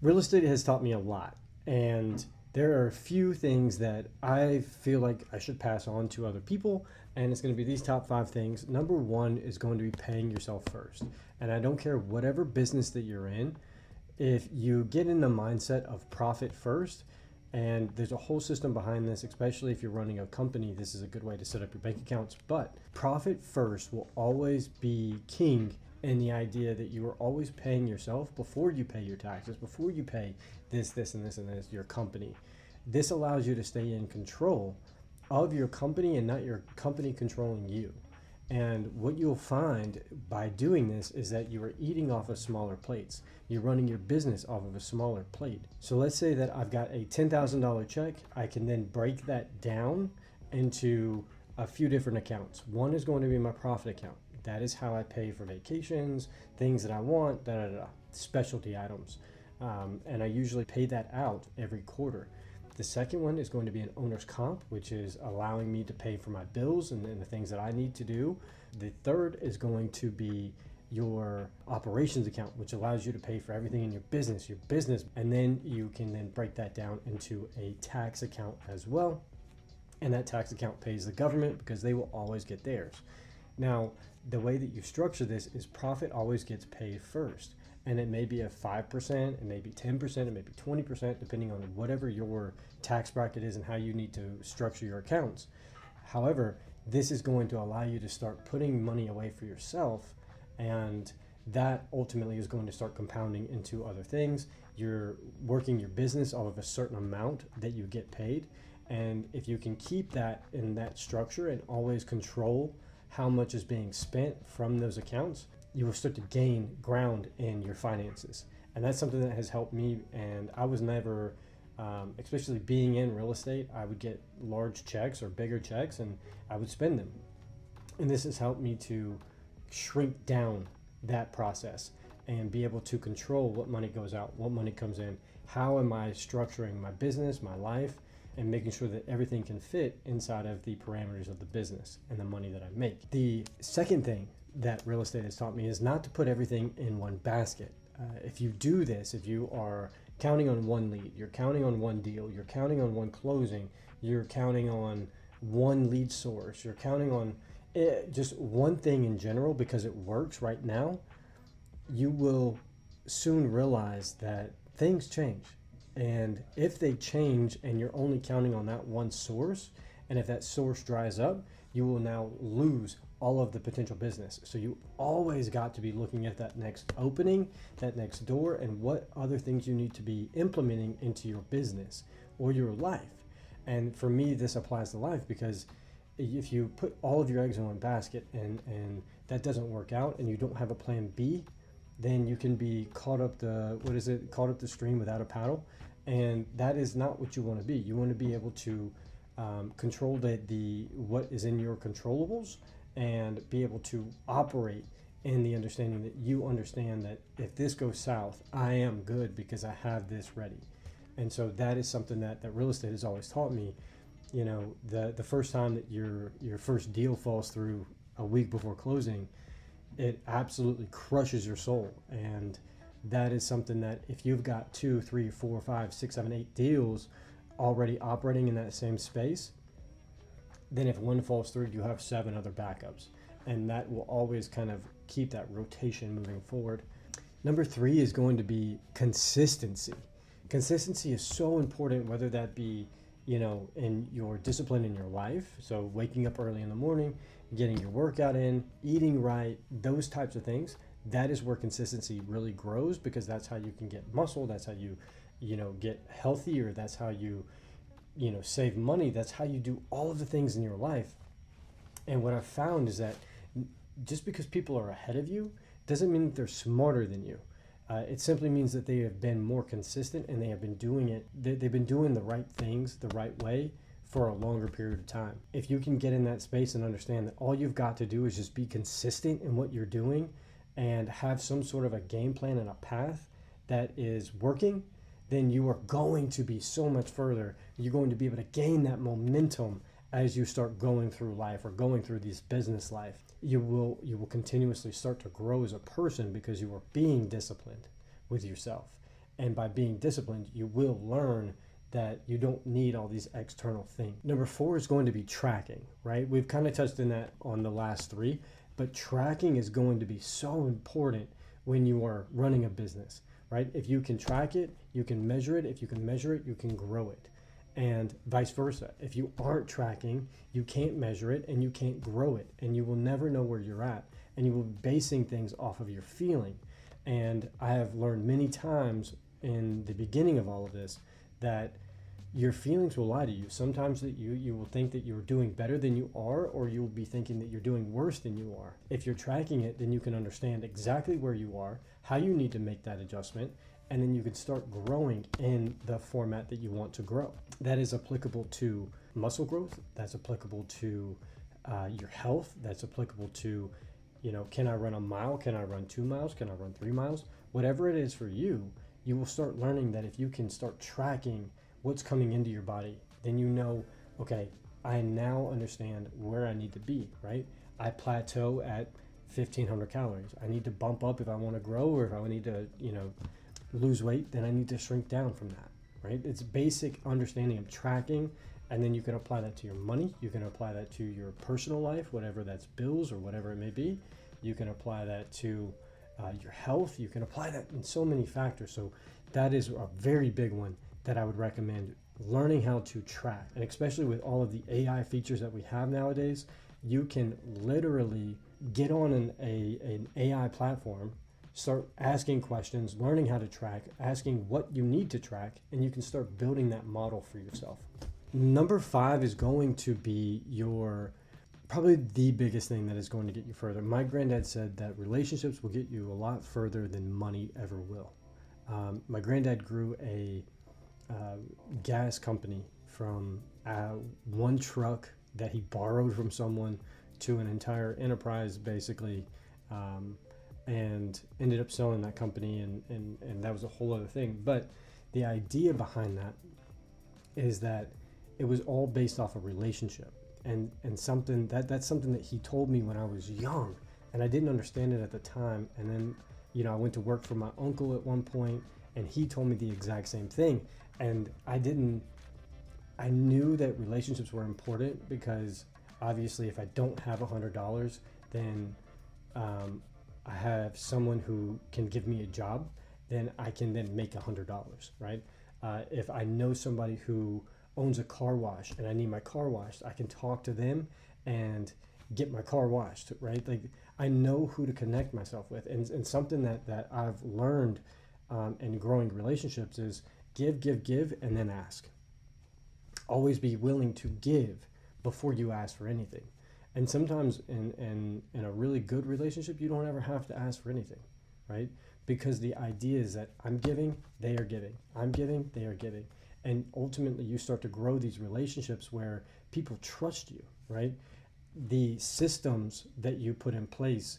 Real estate has taught me a lot, and there are a few things that I feel like I should pass on to other people, and it's going to be these top 5 things. Number one is going to be paying yourself first. And I don't care whatever business that you're in, if you get in the mindset of profit first, and there's a whole system behind this, especially if you're running a company, this is a good way to set up your bank accounts. But profit first will always be king in the idea that you are always paying yourself before you pay your taxes, before you pay this, and this, and this, your company. This allows you to stay in control of your company and not your company controlling you. And what you'll find by doing this is that you are eating off of smaller plates. You're running your business off of a smaller plate. So let's say that I've got a $10,000 check. I can then break that down into a few different accounts. One is going to be my profit account. That is how I pay for vacations, things that I want, specialty items. And I usually pay that out every quarter. The second one is going to be an owner's comp, which is allowing me to pay for my bills and the things that I need to do. The third is going to be your operations account, which allows you to pay for everything in your business, and then you can then break that down into a tax account as well. And that tax account pays the government because they will always get theirs. Now, the way that you structure this is profit always gets paid first. And it may be a 5%, it may be 10%, it may be 20%, depending on whatever your tax bracket is and how you need to structure your accounts. However, this is going to allow you to start putting money away for yourself, and that ultimately is going to start compounding into other things. You're working your business off of a certain amount that you get paid, and if you can keep that in that structure and always control how much is being spent from those accounts, you will start to gain ground in your finances. And that's something that has helped me. And I was never, especially being in real estate, I would get large checks or bigger checks and I would spend them. And this has helped me to shrink down that process and be able to control what money goes out, what money comes in, how am I structuring my business, my life, and making sure that everything can fit inside of the parameters of the business and the money that I make. The second thing that real estate has taught me is not to put everything in one basket. If you do this, if you are counting on one lead, you're counting on one deal, you're counting on one closing, you're counting on one lead source, you're counting on just one thing in general because it works right now, you will soon realize that things change. And if they change and you're only counting on that one source, and if that source dries up, you will now lose all of the potential business. So you always got to be looking at that next opening, that next door, and what other things you need to be implementing into your business or your life. And for me, this applies to life because if you put all of your eggs in one basket and that doesn't work out and you don't have a plan B, then you can be caught up the stream without a paddle. And that is not what you want to be. You want to be able to control the what is in your controllables and be able to operate in the understanding that you understand that if this goes south, I am good because I have this ready. And so that is something that real estate has always taught me. You know, the first time that your first deal falls through a week before closing, it absolutely crushes your soul. And that is something that if you've got 2, 3, 4, 5, 6, 7, 8 deals already operating in that same space, then if one falls through, you have 7 other backups. And that will always kind of keep that rotation moving forward. Number 3 is going to be consistency. Consistency is so important, whether that be, you know, in your discipline in your life. So waking up early in the morning, getting your workout in, eating right, those types of things. That is where consistency really grows because that's how you can get muscle. That's how you get healthier. That's how you save money. That's how you do all of the things in your life. And what I've found is that just because people are ahead of you doesn't mean that they're smarter than you. It simply means that they have been more consistent and they have been doing it. They've been doing the right things the right way for a longer period of time. If you can get in that space and understand that all you've got to do is just be consistent in what you're doing and have some sort of a game plan and a path that is working, then you are going to be so much further. You're going to be able to gain that momentum as you start going through life or going through this business life. You will continuously start to grow as a person because you are being disciplined with yourself. And by being disciplined, you will learn that you don't need all these external things. Number 4 is going to be tracking, right? We've kind of touched on that on the last 3, but tracking is going to be so important when you are running a business, right? If you can track it, you can measure it. If you can measure it, you can grow it. And vice versa. If you aren't tracking, you can't measure it and you can't grow it, and you will never know where you're at, and you will be basing things off of your feeling. And I have learned many times in the beginning of all of this that your feelings will lie to you. Sometimes that you will think that you're doing better than you are, or you'll be thinking that you're doing worse than you are. If you're tracking it, then you can understand exactly where you are, how you need to make that adjustment, and then you can start growing in the format that you want to grow. That is applicable to muscle growth. That's applicable to your health. That's applicable to, can I run a mile? Can I run 2 miles? Can I run 3 miles? Whatever it is for you, you will start learning that if you can start tracking what's coming into your body, then okay, I now understand where I need to be, right? I plateau at 1,500 calories. I need to bump up if I want to grow, or if I need to, lose weight, then I need to shrink down from that, right? It's basic understanding of tracking, and then you can apply that to your money. You can apply that to your personal life, whatever that's bills or whatever it may be. You can apply that to your health. You can apply that in so many factors. So that is a very big one that I would recommend, learning how to track. And especially with all of the AI features that we have nowadays, you can literally get on an AI platform, start asking questions, learning how to track, asking what you need to track, and you can start building that model for yourself. Number 5 is going to be probably the biggest thing that is going to get you further. My granddad said that relationships will get you a lot further than money ever will. My granddad grew a gas company from one truck that he borrowed from someone to an entire enterprise, basically, and ended up selling that company, and that was a whole other thing. But the idea behind that is that it was all based off a relationship, and something that's something that he told me when I was young, and I didn't understand it at the time. And then I went to work for my uncle at one point, and he told me the exact same thing. And I knew that relationships were important, because obviously if I don't have $100, then I have someone who can give me a job, then I can then make $100, right? If I know somebody who owns a car wash and I need my car washed, I can talk to them and get my car washed, right? Like, I know who to connect myself with. And something that I've learned in growing relationships is give, and then ask. Always be willing to give before you ask for anything. And sometimes in a really good relationship, you don't ever have to ask for anything, right? Because the idea is that I'm giving, they are giving. I'm giving, they are giving. And ultimately, you start to grow these relationships where people trust you, right? The systems that you put in place,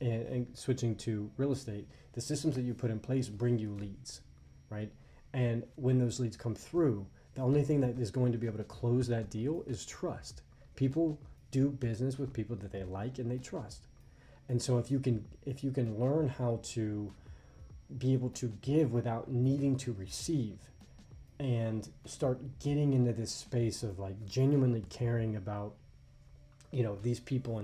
and switching to real estate, the systems that you put in place bring you leads, right? And when those leads come through, the only thing that is going to be able to close that deal is trust. People do business with people that they like and they trust. And so if you can learn how to be able to give without needing to receive, and start getting into this space of like genuinely caring about these people,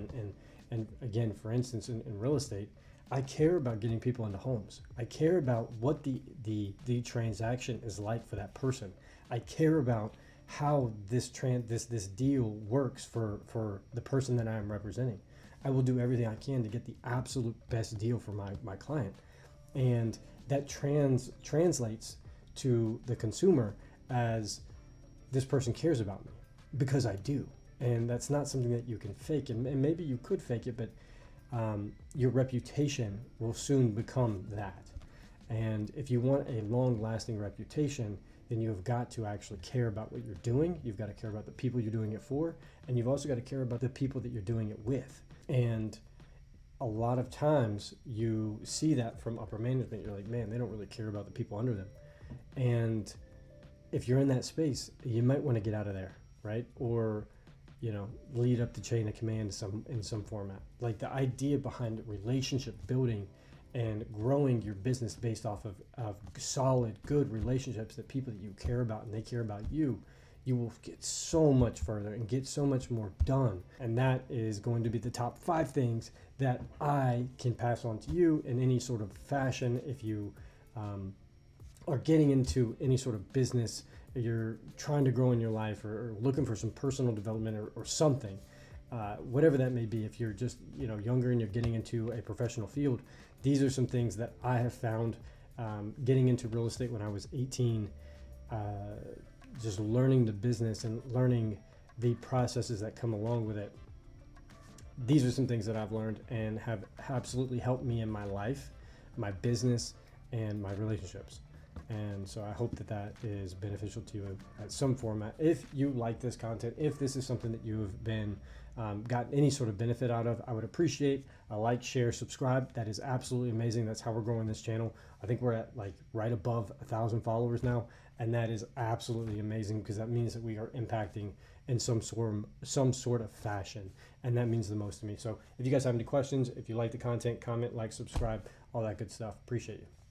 and again, for instance, in real estate, I care about getting people into homes. I care about what the transaction is like for that person. I care about how this deal works for the person that I am representing. I will do everything I can to get the absolute best deal for my client. And that translates to the consumer as, this person cares about me, because I do. And that's not something that you can fake. And maybe you could fake it, but your reputation will soon become that. And if you want a long-lasting reputation, then you've got to actually care about what you're doing. You've got to care about the people you're doing it for, and you've also got to care about the people that you're doing it with. And a lot of times you see that from upper management. You're like, man, they don't really care about the people under them. And if you're in that space, you might want to get out of there, right? Or lead up the chain of command in some format. Like, the idea behind relationship building and growing your business based off of solid, good relationships that people that you care about and they care about you, you will get so much further and get so much more done. And that is going to be the top 5 things that I can pass on to you in any sort of fashion. If you are getting into any sort of business, you're trying to grow in your life, or looking for some personal development, or something, whatever that may be. If you're just younger and you're getting into a professional field, these are some things that I have found getting into real estate when I was 18, just learning the business and learning the processes that come along with it. These are some things that I've learned and have absolutely helped me in my life, my business, and my relationships. And so I hope that that is beneficial to you at some format. If you like this content, if this is something that you have been gotten any sort of benefit out of, I would appreciate a like, share, subscribe. That is absolutely amazing. That's how we're growing this channel. I think we're at right above 1,000 followers now, and that is absolutely amazing, because that means that we are impacting in some sort of fashion, and that means the most to me. So if you guys have any questions, if you like the content, comment, like, subscribe, all that good stuff. Appreciate you.